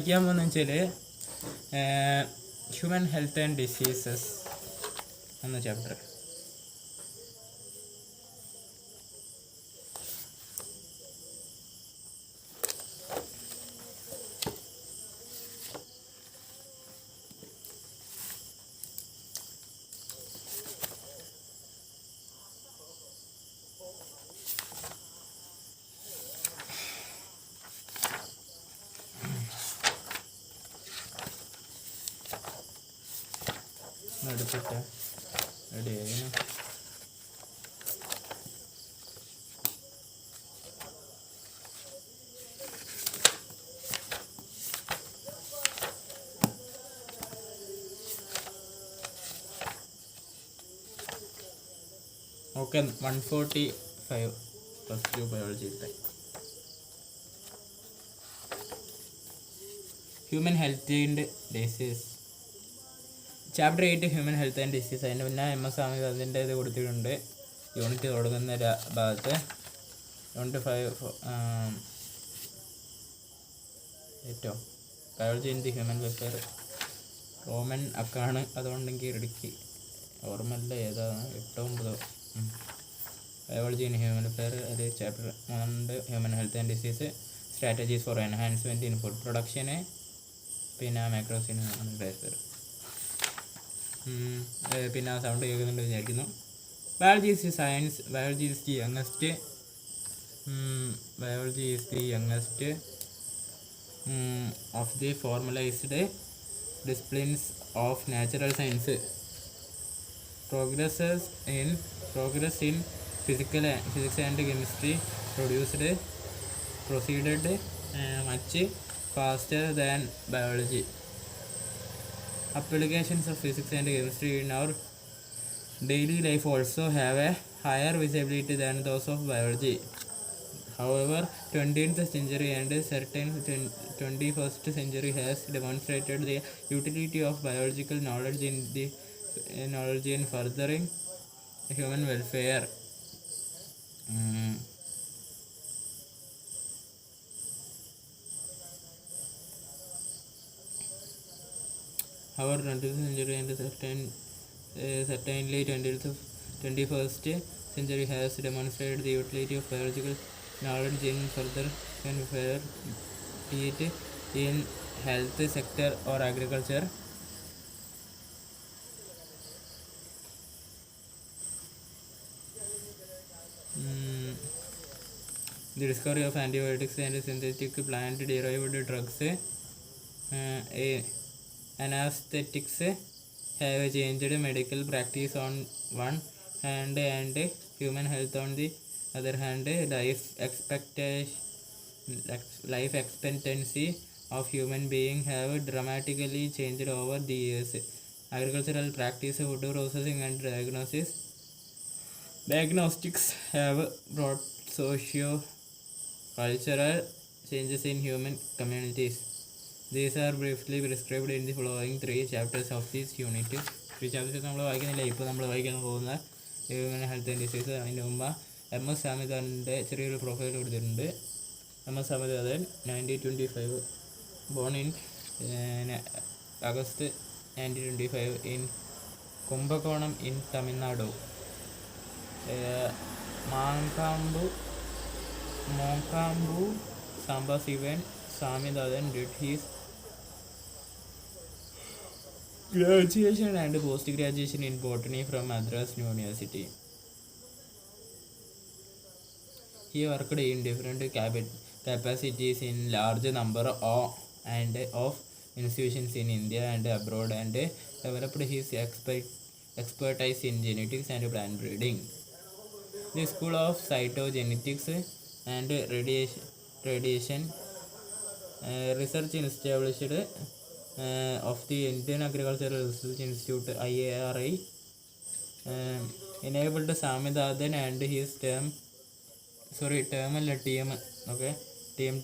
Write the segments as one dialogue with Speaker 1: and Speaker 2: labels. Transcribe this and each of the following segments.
Speaker 1: പഠിക്കാൻ വെച്ചാൽ human health and diseases എന്ന ചാപ്റ്റർ. എടുത്തിട്ട് റെഡി ആയിരുന്നു. Okay, 145 +2 biology. Human health and disease chapter 8 human health and disease. അതിൻ്റെ പിന്നെ MS സ്വാമി അതിൻ്റെ ഇത് കൊടുത്തിട്ടുണ്ട്. യൂണിറ്റ് തുടങ്ങുന്ന ഭാഗത്ത് യൂണിറ്റ് 5 ഏറ്റവും biology in the human welfare. റോമൻ അക്കാണ്, അതുകൊണ്ടെങ്കിൽ ഇടുക്കി ഓർമ്മല്ല ഏതാണ് 8-9. ബയോളജി ഇൻ ഹ്യൂമൻ വെൽഫെയർ അത് chapter 3 human health and disease. Strategies for enhancement in food പ്രൊഡക്ഷന്, പിന്നെ മാക്രോസ് ഇൻ ഹ്യൂമൻ വെൽഫെയർ. പിന്നെ ആ സൗണ്ട് കേൾക്കുന്നുണ്ട് വിചാരിക്കുന്നു. Biology is the science. Biology is the youngest of the formalized disciplines of natural science. Progress in physics and chemistry proceeded much faster than biology. Applications of physics and chemistry in our daily life also have a higher visibility than those of biology. However, 20th century and certain 21st century has demonstrated the utility of biological knowledge in furthering human welfare. However, 20th century and certainly 21st century has demonstrated the utility of biological knowledge in further welfare, be it in health sector or agriculture. The discovery of antibiotics and synthetic plant-derived drugs, anesthetics have changed medical practice on one hand and human health on the other hand. Life expectancy of human beings have dramatically changed over the years. Agricultural practice, food processing and diagnostics have brought socio-cultural changes in human communities. These are briefly described in the following 3 chapters of this unit. 3 chapters നമ്മൾ വായിക്കുന്നില്ല, ഇപ്പോൾ നമ്മൾ വായിക്കാൻ പോകുന്ന human health and disease. അതിൻ്റെ മുമ്പ് MS സ്വാമിനാഥൻ്റെ ചെറിയൊരു profile കൊടുത്തിട്ടുണ്ട്. MS Swaminathan 1925, born in August 1925 in Kumbakonam in Tamil Nadu. Monkambu Samba Sivan Swaminathan did his graduation and post-graduation in botany from Madras University. He worked in different capacities in large number of institutions in India and abroad, and developed his expertise in genetics and plant breeding. The School of Cytogenetics and Radiation Research established of the Indian Agricultural Research Institute IARI enabled Swaminathan and his team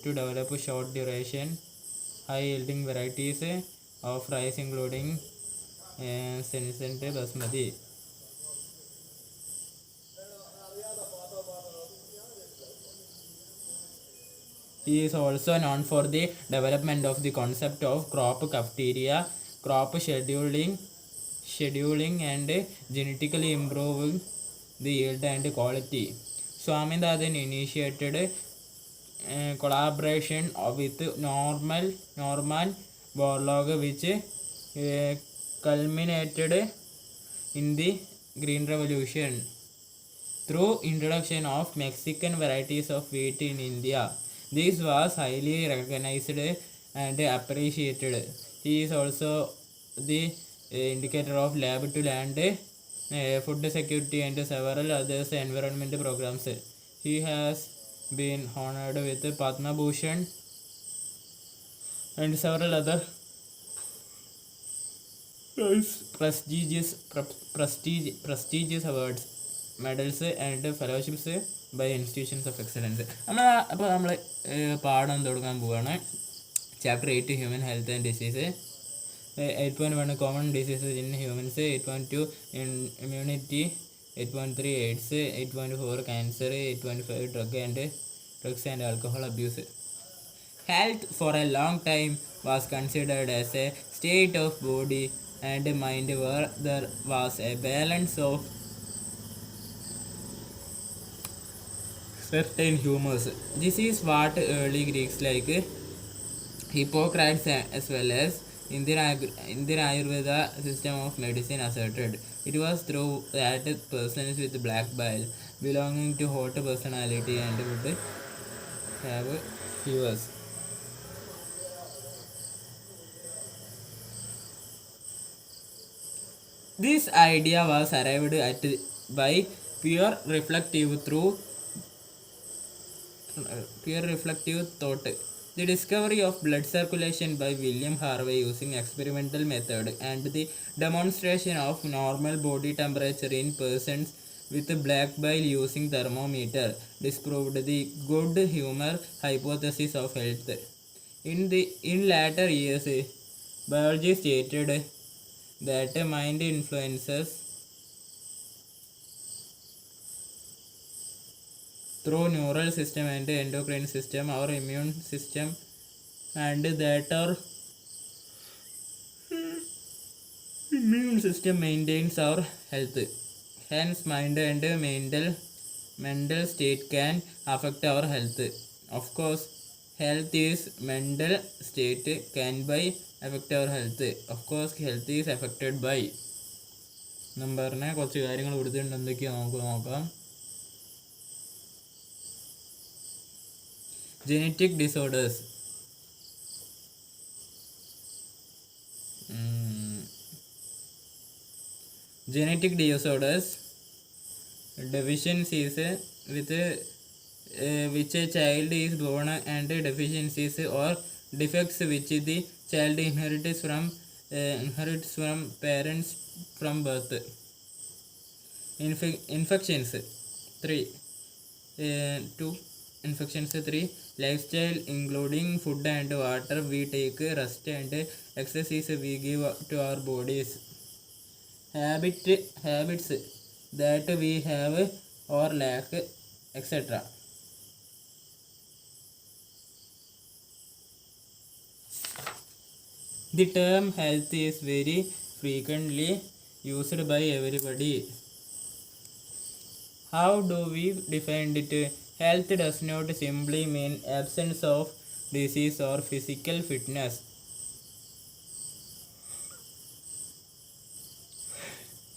Speaker 1: to develop short duration high yielding varieties of rice including Senescent Basmati. He is also known for the development of the concept of crop cafeteria, crop scheduling and genetically improving the yield and quality. Swaminathan initiated collaboration with Norman Borlaug, which culminated in the Green Revolution through introduction of Mexican varieties of wheat in India. This was highly recognized and appreciated. He is also the indicator of lab to land food security and several other environment programs. He has been honored with Padma Bhushan and several other prestigious awards, medals and fellowships by institutions of excellence. നമ്മൾ പാഠം തുടങ്ങാൻ പോവുകയാണ്. Chapter 8 human health and disease. 8.1 common diseases in humans, 8.2 immunity, 8.3 AIDS, 8.4 cancer, 8.5 drugs and alcohol abuse. Health for a long time was considered as a state of body and mind where there was a balance of certain humors. This is what early Greeks like Hippocrates as well as Indian Ayurveda system of medicine asserted. It was through that persons with black bile belonging to hot personality and would have fevers. This idea was arrived at by pure reflective thought. The discovery of blood circulation by William Harvey using experimental method and the demonstration of normal body temperature in persons with black bile using thermometer disproved the good humor hypothesis of health. In later years, biology stated that mind influences through neural system and endocrine system, our immune system, and that our immune system maintains our health. Hence, mind and mental state can affect our health. Of course, health is mental state can by affect our health. Of course, health is affected by നമ്പറിനെ കുറച്ച് കാര്യങ്ങൾ കൊടുത്തിട്ടുണ്ട്. എന്തൊക്കെയാണ് നമുക്ക് നോക്കാം. Genetic disorders. Genetic disorders, deficiencies with which a child is born and deficiencies or defects which the child inherits from parents from birth. Infections 3. Infections 3. Lifestyle including food and water we take, rest and exercise we give to our bodies. Habits that we have or lack, etc. The term health is very frequently used by everybody. How do we define it? Health does not simply mean absence of disease or physical fitness.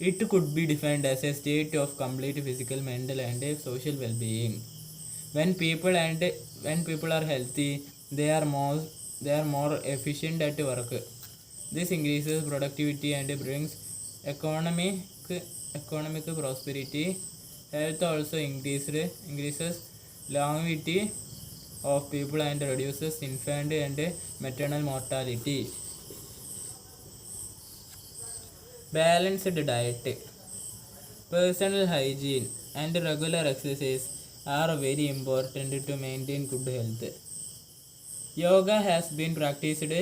Speaker 1: It could be defined as a state of complete physical, mental, and social well-being. When people are healthy, they are more efficient at work. This increases productivity and brings economic prosperity. Health also increases longevity of people and reduces infant and maternal mortality. Balanced diet, personal hygiene, and regular exercise are very important to maintain good health. Yoga has been practiced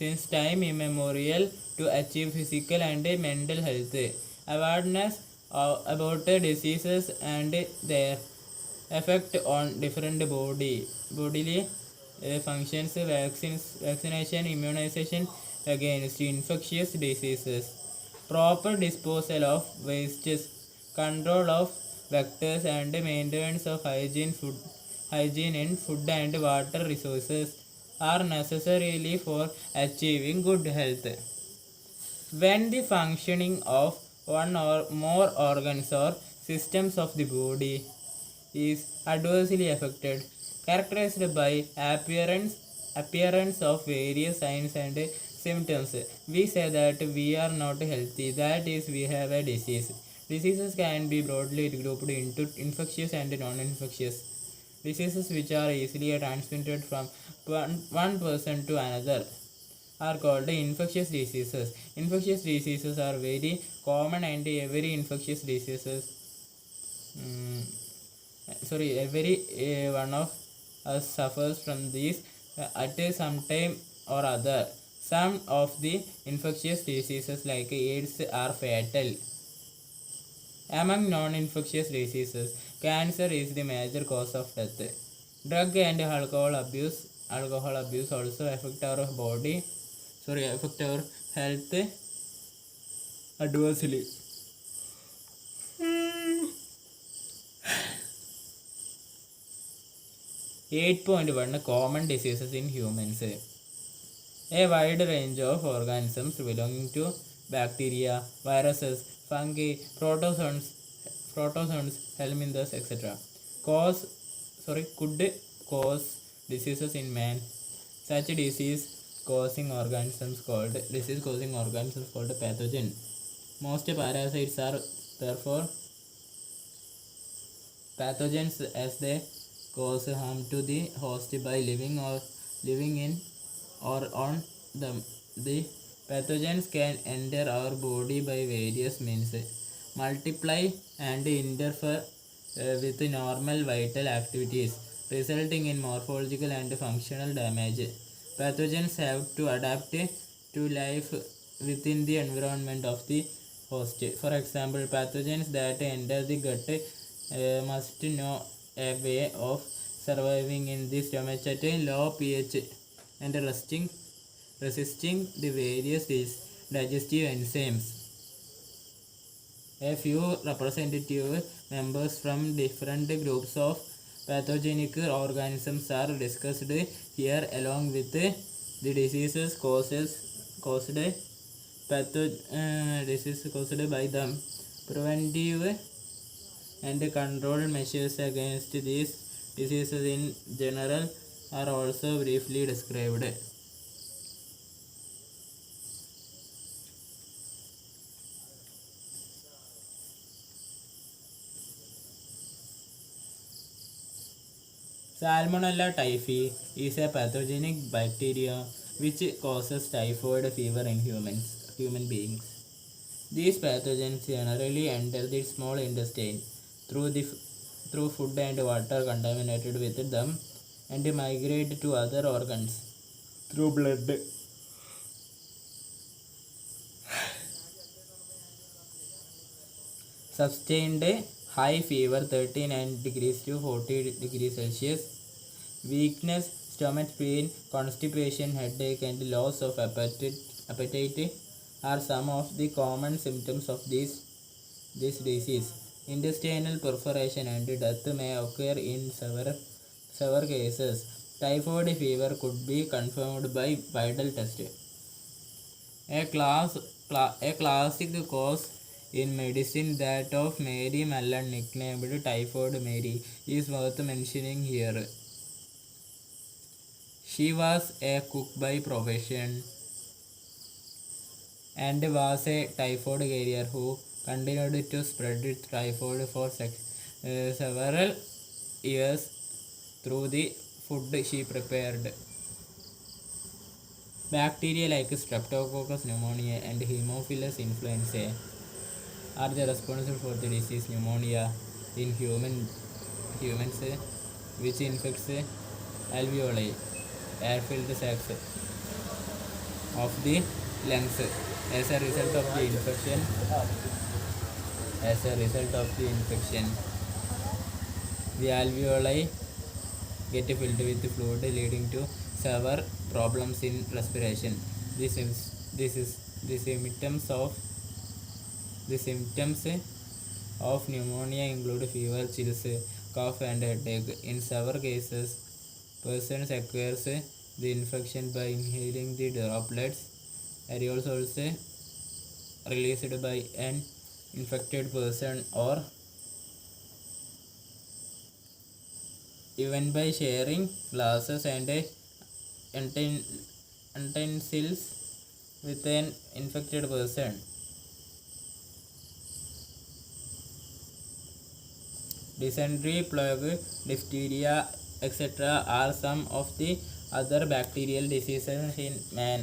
Speaker 1: since time immemorial to achieve physical and mental health. Awareness about diseases and their effect on different bodily functions, vaccination, immunization against infectious diseases, proper disposal of wastes, control of vectors, and maintenance of hygiene in food and water resources are necessary for achieving good health. When the functioning of one or more organs or systems of the body is adversely affected, characterized by appearance of various signs and symptoms, we say that we are not healthy, that is, we have a disease. Diseases can be broadly grouped into infectious and non-infectious diseases, which are easily transmitted from one person to another, are called infectious diseases. Infectious diseases are very common, and every infectious diseases every one of us suffers from these at some time or other. Some of the infectious diseases like AIDS are fatal. Among non-infectious diseases, cancer is the major cause of death. Drug and alcohol abuse also affect our health adversely. 8.1 Common diseases in humans. A wide range of organisms belonging to bacteria, viruses, fungi, protozoans, helminths, etc. Could cause diseases in man. Such disease-causing organisms called pathogen. Most parasites are therefore pathogens, as they cause harm to the host by living in or on them. The pathogens can enter our body by various means, multiply and interfere with normal vital activities, resulting in morphological and functional damage. Pathogens have to adapt to life within the environment of the host. For example, pathogens that enter the gut must know a way of surviving in the stomach at a low pH and resisting the various digestive enzymes. A few representative members from different groups of pathogenic organisms are discussed here, along with the diseases caused by them. Preventive and control measures against these diseases in general are also briefly described. Salmonella typhi is a pathogenic bacteria which causes typhoid fever in human beings. These pathogens generally enter the small intestine through food and water contaminated with them and migrate to other organs through blood. Sustained high fever 39 degrees to 40 degrees Celsius, weakness, stomach pain, constipation, headache, and loss of appetite are some of the common symptoms of this disease. Intestinal perforation and death may occur in severe cases. Typhoid fever could be confirmed by vital test. A classic cause in medicine, that of Mary Mallon, nicknamed Typhoid Mary, is worth mentioning here. She was a cook by profession and was a typhoid carrier who continued to spread typhoid for several years through the food she prepared. Bacteria like Streptococcus pneumoniae and Haemophilus influenzae are the responsible for the disease pneumonia in humans, which infects alveoli, air-filled sacs of the lungs. As a result of the infection, the alveoli get filled with fluid, leading to severe problems in respiration. This is the symptoms of pneumonia include fever, chills, cough, and headache. In severe cases, persons acquires the infection by inhaling the droplets, aerosols released by an infected person, or even by sharing glasses and utensils with an infected person. Dysentery, plague, diphtheria, etc. are some of the other bacterial diseases in man.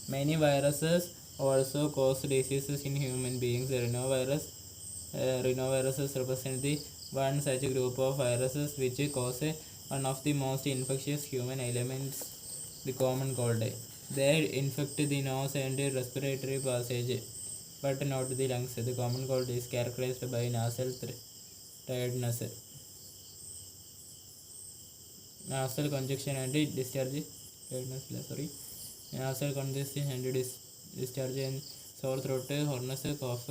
Speaker 1: Many viruses also cause diseases in human beings. Rhinoviruses represent the one such group of viruses which cause one of the most infectious human ailments, the common cold. They infect the nose and respiratory passage, but not the lungs. The common cold is characterized by nasal tiredness, nasal congestion and discharge. Nasal congestion and discharge and sore throat, hoarseness, cough,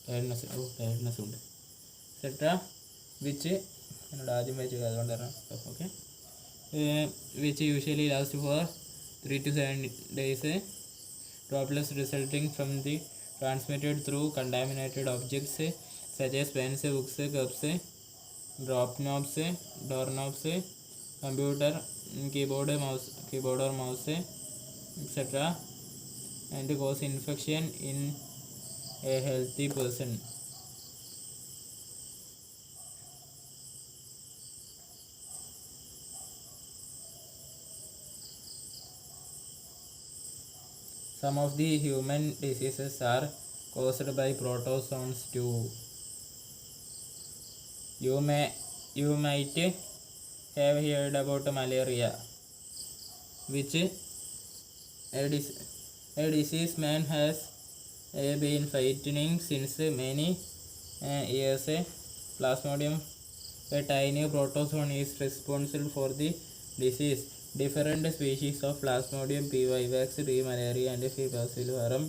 Speaker 1: tiredness ഉണ്ട് etc. which എന്നോട് ആദ്യം വെച്ച് അതുകൊണ്ടാണ് okay which usually last for 3 to 7 days. Droplets resulting from the transmitted through contaminated objects such as pens, books, cups, drop knobs, doorknobs, computer, keyboard or mouse, etc. and cause infection in a healthy person. Some of the human diseases are caused by protozoans too. You might have heard about malaria, which a disease man has been fighting since many years. Plasmodium, a tiny protozoan, is responsible for the disease. Different species of Plasmodium vivax, malaria, and falciparum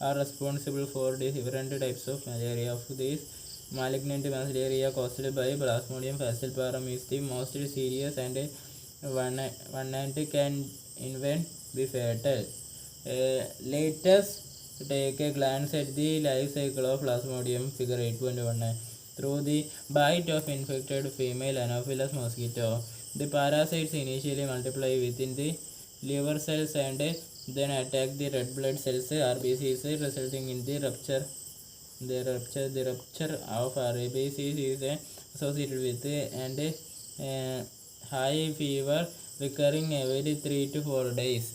Speaker 1: are responsible for different types of malaria. Of these, malignant malaria caused by Plasmodium falciparum is the most serious, and one and can even be fatal. Let us take a glance at the life cycle of Plasmodium, figure 8.1. Through the bite of infected female Anopheles mosquito, the parasites initially multiply within the liver cells and then attack the red blood cells, RBCs, resulting in the rupture. The rupture of RBCs is associated with and high fever recurring every 3 to 4 days.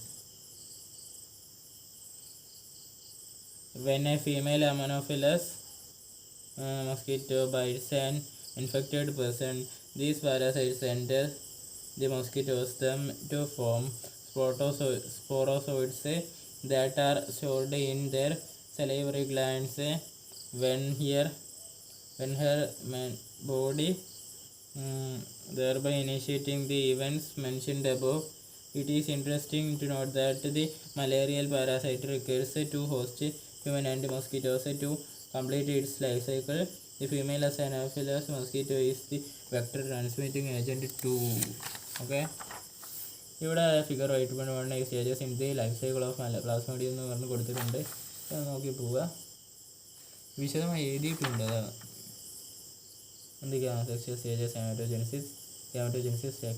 Speaker 1: When a female Anopheles mosquito bites an infected person, these parasites enter the mosquitoes them to form sporozoids that are stored in their salivary glands. When her body, thereby initiating the events mentioned above. It is interesting to note that the malarial parasite requires two host human and mosquitoes to complete its life cycle. The female Anopheles mosquito is the vector transmitting agent too. Okay. ഇവിടെ figure 8.1 stages in the life cycle of plasmodium എന്ന് പറഞ്ഞ് കൊടുത്തിട്ടുണ്ട്. നോക്കി പോവുക, വിശദമായി എഴുതിയിട്ടുണ്ട്. അതാണ് എന്തൊക്കെയാണ് sexual stages. Hematogenesis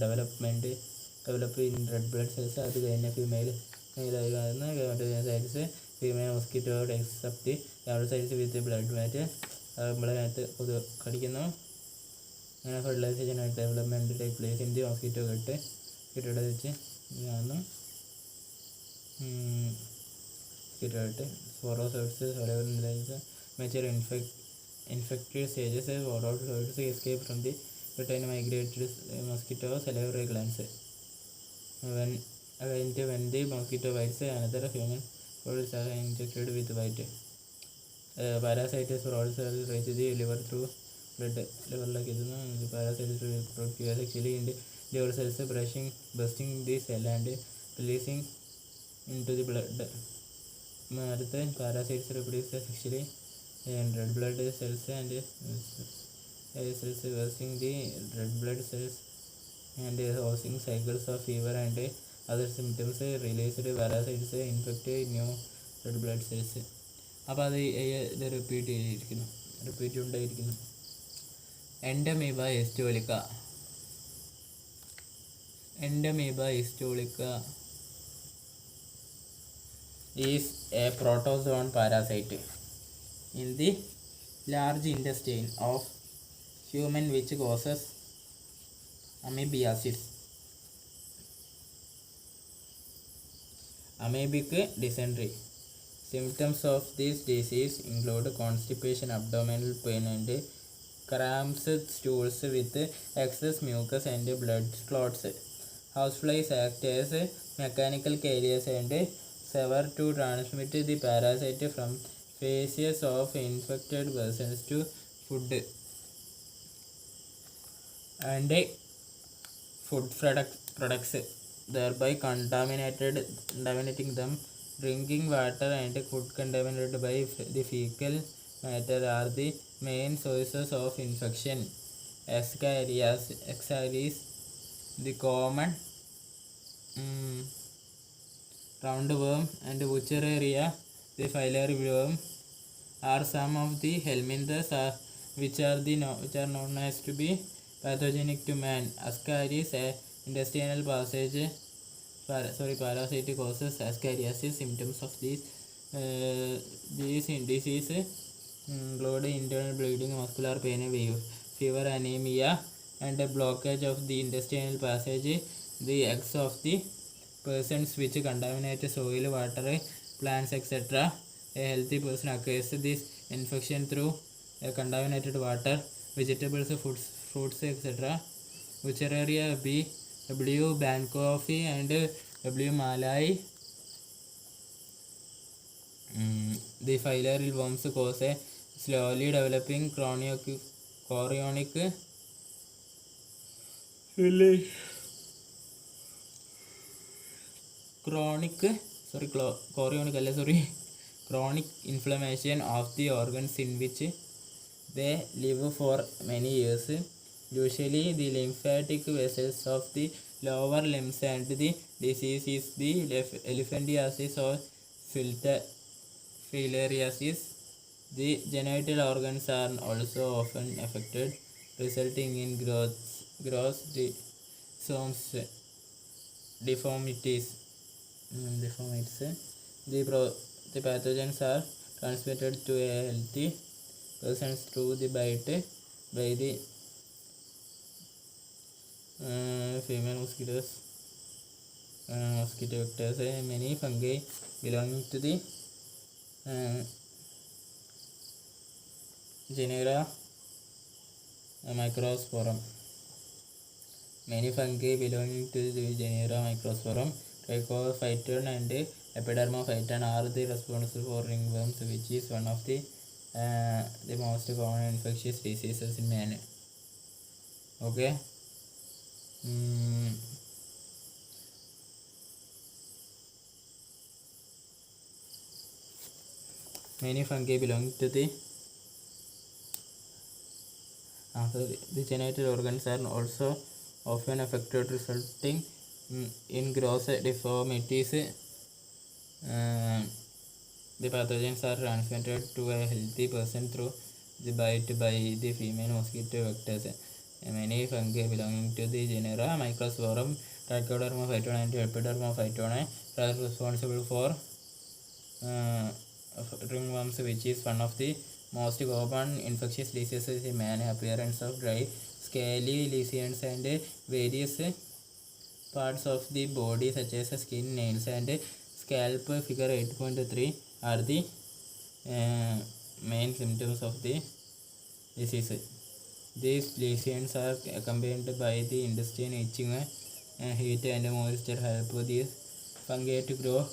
Speaker 1: develop in red blood cells. അത് കഴിഞ്ഞ ഫീമെയിലായി കാണുന്ന ഹെമറ്റോജെനിസൈറ്റ്സ്, ഫീമെയിൽ മosquito accept the hepatocytes with blood matter. നമ്മളതിനകത്ത് കൊതു കടിക്കുന്നു. അങ്ങനെ fertilization development take place in the മosquito കിട്ടിയുടെ വെച്ച് കാണുന്നു. കിട്ടിയിട്ട് സ്പോറോസോയിഡ്സ് mature infected stages. Sporozoids escape from the retained migrated mosquito salivary glands. When the mosquito bites another human, bodies are injected with bite. Parasites for all cells reach the liver through blood. Liver-like the parasites reproduce sexually in the liver cells, bursting the cell and releasing into the blood. Parasites reproduce sexually in red blood cells and cells bursting the red blood cells and causing cycles of fever and other symptoms. Released parasites infect new red blood cells. അപ്പോൾ അത് ഇത് repeat ഉണ്ടായിരിക്കുന്നു. Entamoeba histolytica is a protozoan parasite in the large intestine of human which causes amoebiasis. Amoebic dysentery. Symptoms of this disease include constipation, abdominal pain and cramps, stools with excess mucus and blood clots. Houseflies act as mechanical carriers and sever to transmit the parasite from faeces of infected persons to food and food products, thereby contaminating them. Drinking water and food contaminated by the fecal matter are the main sources of infection. Ascaris, the common roundworm, and Wuchereria, the filiary worm, are some of the helminths which are known as to be pathogenic to man. Ascaris, intestinal passage parasite causes ascariasis. Symptoms of these disease include internal bleeding, muscular pain, fever, anemia, and a blockage of the intestinal passage. The eggs of the persons which contaminate soil, water, plants, etc. A healthy person acquires this infection through contaminated water, vegetables, fruits, etc. Wuchereria B, W. Bancroft and W. Malai. The filiary worms cause a slowly developing chorionic chronic inflammation of the organs in which they live for many years. Usually the lymphatic vessels of the lower limbs, and the disease is the elephantiasis or filariasis. The genital organs are also often affected, resulting in gross deformities. The pathogens are transmitted to a healthy person through the bite by the female mosquito vectors. Many fungi belonging to the genera Microsporum. Trichophyton and Epidermophyton are the responsible for ringworms, which is one of the most common infectious diseases in man. Okay. Many fungi belong to the genital organs are also often affected, resulting in gross deformities. The pathogens are transmitted to a healthy person through the bite by the female mosquito vectors. Many fungi belonging to the genera Microsporum, Trichodermophyton and Epidermophyton are responsible for ringworms, which is one of the most common infectious diseases in man. Appearance of dry, scaly lesions and various parts of the body such as skin, nails and scalp. Figure 8.3 are the main symptoms of the disease. These lesions are accompanied by the intestine itching. Heat and moisture help these fungi to grow.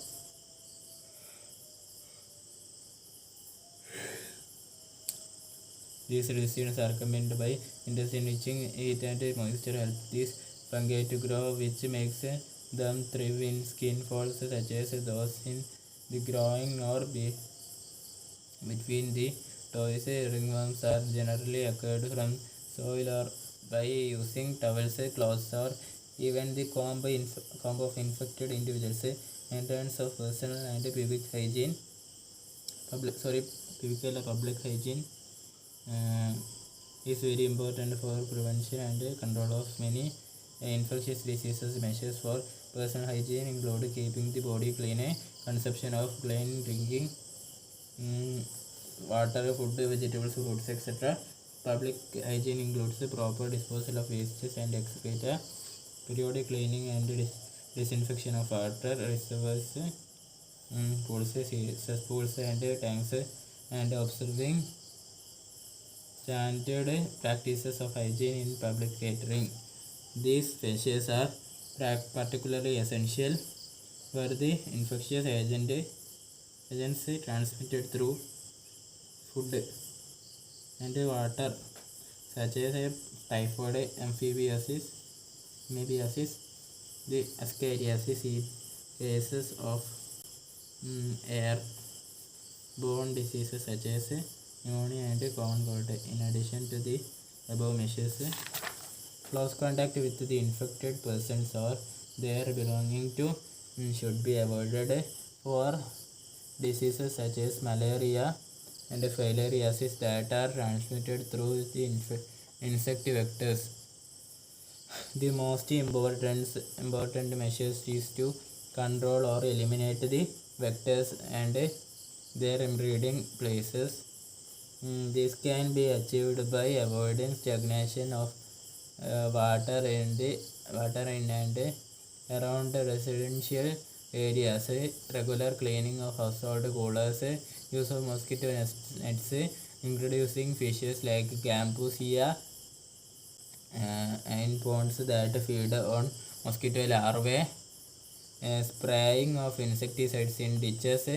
Speaker 1: These residues are combined by interstitial heat and moisture help these fungi to grow, which makes them thrive in skin folds such as those in the groin or between the toes. Ringworms are generally occurred from soil or by using towels, cloths, or even the comb of infected individuals. In terms of personal and pubic hygiene, public hygiene uh, is very important for prevention and control of many infectious diseases. Measures for personal hygiene include keeping the body clean, consumption of clean drinking water, food, vegetables, fruits, etc. Public hygiene includes the proper disposal of wastes and excreta, periodic cleaning and disinfection of water reservoirs, pools, cesspools, and tanks, and observing standard practices of hygiene in public catering. These measures are particularly essential where the infectious agents transmitted through food and water, such as typhoid, amphibiasis, the ascariasis, in cases of airborne diseases such as pneumonia and common cold. In addition to the above measures, close contact with the infected persons or their belonging to should be avoided for diseases such as malaria and filariasis that are transmitted through the insect vectors. The most important measures is to control or eliminate the vectors and their breeding places. This can be achieved by avoiding stagnation of water in and around residential areas, regular cleaning of household coolers, use of mosquito nets, introducing fishes like gambusia in ponds that feed on mosquito larvae, spraying of insecticides in ditches,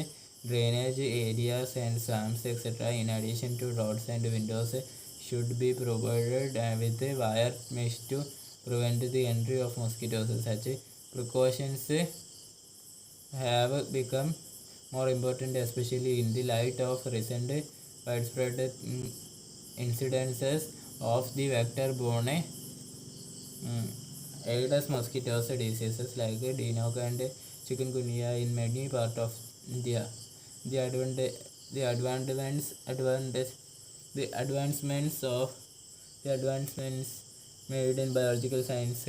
Speaker 1: drainage areas and swamps, etc. In addition to roads and windows should be provided with wire mesh to prevent the entry of mosquitoes. Such precautions have become more important, especially in the light of recent widespread incidences of the vector-borne Aedes mosquitoes diseases like Dengue and chikungunya in many parts of India. The advancements made in biological science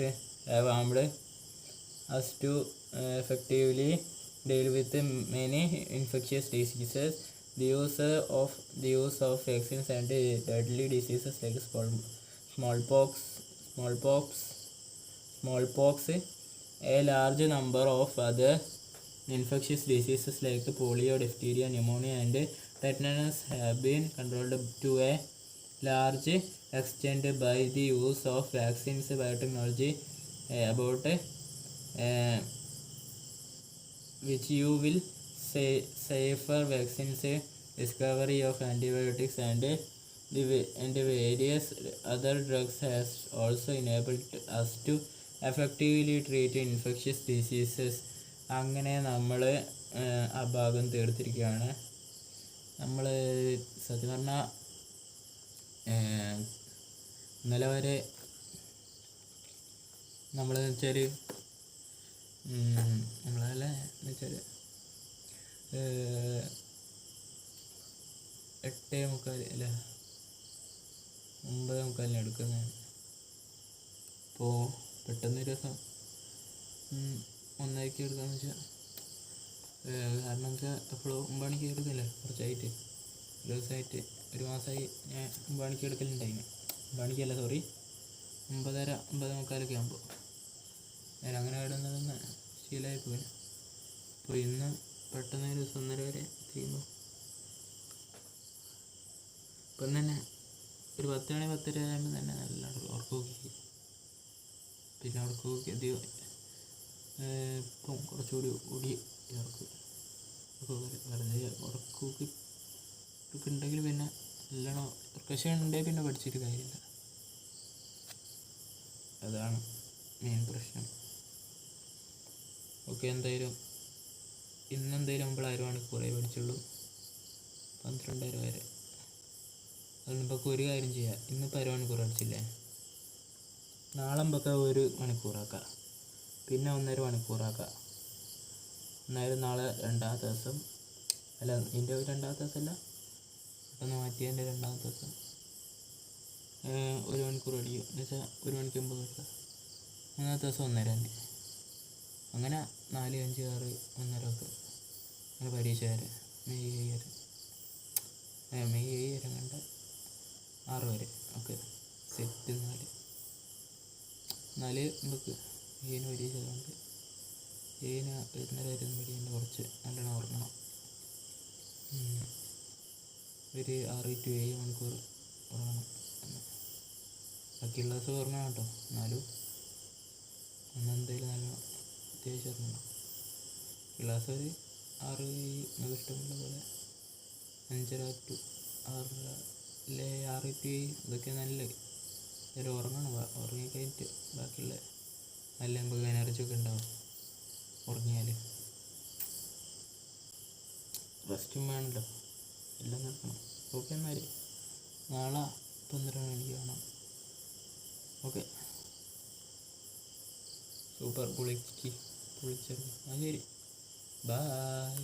Speaker 1: have armed us to effectively deal with many infectious diseases. The use of vaccines and deadly diseases like smallpox, a large number of other infectious diseases like polio, diphtheria, pneumonia, and tetanus have been controlled to a large extent by the use of vaccines. Biotechnology about which you will say safer vaccines, discovery of antibiotics, and various other drugs has also enabled us to effectively treat infectious diseases. അങ്ങനെ നമ്മൾ ആ ഭാഗം തീർത്തിരിക്കുകയാണ്. നമ്മൾ സത്യം പറഞ്ഞാൽ ഇന്നലെ വരെ നമ്മളെന്ന് വെച്ചാൽ നമ്മളല്ലേ എന്ന് വെച്ചാൽ 8:45 അല്ല 9:45 എടുക്കുന്നതാണ്. അപ്പോൾ പെട്ടെന്നൊരു ദിവസം ഒന്നാക്കി എടുക്കാന്ന് വെച്ചാൽ കാരണം വെച്ചാൽ എപ്പോഴും 9 മണിക്ക് എടുക്കില്ല. കുറച്ചായിട്ട് ഒരു ദിവസമായിട്ട് ഒരു മാസമായി ഞാൻ 9 മണിക്ക് എടുക്കലുണ്ടായിന്. 9 മണിക്കല്ല 9:30 9:45 ആകുമ്പോൾ ഞാൻ അങ്ങനെ ഇടുന്നതെന്ന് ശീലമായി പോയി. അപ്പോൾ ഇന്ന് പെട്ടെന്ന് ഒരു ദിവസം 1:30 വരെ ചെയ്യുമ്പോൾ ഇപ്പം തന്നെ ഒരു 10 മണി 10:30 ആകുമ്പോൾ തന്നെ നല്ല ഉറക്കമൊക്കെ. പിന്നെ ഉറക്കമൊക്കെ അധികം ഇപ്പം കുറച്ചുകൂടി ഓടി ഉറക്കം വെറുതെ ഉറക്കമൊക്കെ ഉണ്ടെങ്കിൽ പിന്നെ നല്ലോണം റിക്കഷൻ ഉണ്ടെങ്കിൽ പിന്നെ പഠിച്ചിട്ട് കാര്യമില്ല. അതാണ് മെയിൻ പ്രശ്നം. ഓക്കെ, എന്തായാലും ഇന്നെന്തായാലും നമ്മൾ അരമണിക്കൂറേ പഠിച്ചുള്ളൂ, 12:30 വരെ. അതുകൊണ്ട് നമുക്ക് ഒരു കാര്യം ചെയ്യാം, ഇന്നിപ്പോൾ അരമണിക്കൂർ പഠിച്ചില്ലേ, നാളെ നമുക്ക് 1 മണിക്കൂറാക്കാം, പിന്നെ 1.5 മണിക്കൂറാക്കാം. എന്നാലും നാളെ രണ്ടാമത്തെ ദിവസം അല്ല, എൻ്റെ രണ്ടാമത്തെ ദിവസമല്ല, ഒന്ന് മാറ്റിയതിൻ്റെ രണ്ടാമത്തെ ദിവസം 1 മണിക്കൂർ പഠിക്കും. എന്ന് വെച്ചാൽ 1 മണിക്ക് മുമ്പ് കേൾക്കുക. മൂന്നാമത്തെ ദിവസം 1.5 തന്നെ. അങ്ങനെ 4, 5, 6, 1.5 ഒക്കെ അങ്ങനെ പരീക്ഷ വരെ. മെയ് 7 വരെ കണ്ട 6 വരെ. ഓക്കെ, സെറ്റ് 4 നമുക്ക് 7 പരീക്ഷ കൊണ്ട് 7 1.5 വരെ പഠിക്കേണ്ട, കുറച്ച് നല്ലോണം ഉറങ്ങണം. ഒരു 6 to 7 മണിക്കൂർ ഉറങ്ങണം. ബാക്കിയുള്ള ദിവസം ഉറങ്ങണം കേട്ടോ, എന്നാലും അന്നെന്തായാലും നല്ല അത്യാവശ്യം ഉറങ്ങണം. ക്ലാസ് ഒരു 6 നമുക്ക് ഇഷ്ടമുള്ള പോലെ 5:30 to 6 അല്ലേ 6 to 7 ഇതൊക്കെ നല്ല ഒരു ഉറങ്ങണം. ഉറങ്ങിക്കഴിഞ്ഞിട്ട് ബാക്കിയുള്ള നല്ല നമുക്ക് എനർജി ഒക്കെ ഉണ്ടാവും. ഉറങ്ങിയാൽ റെസ്റ്റും വേണമല്ലോ, എല്ലാം നടക്കണം. ഓക്കെ, എന്നാൽ നാളെ 12 മണിക്ക് കാണാം. ഓക്കെ, സൂപ്പർ പൊളിച്ചെടുക്കും. ശരി, ബായ്.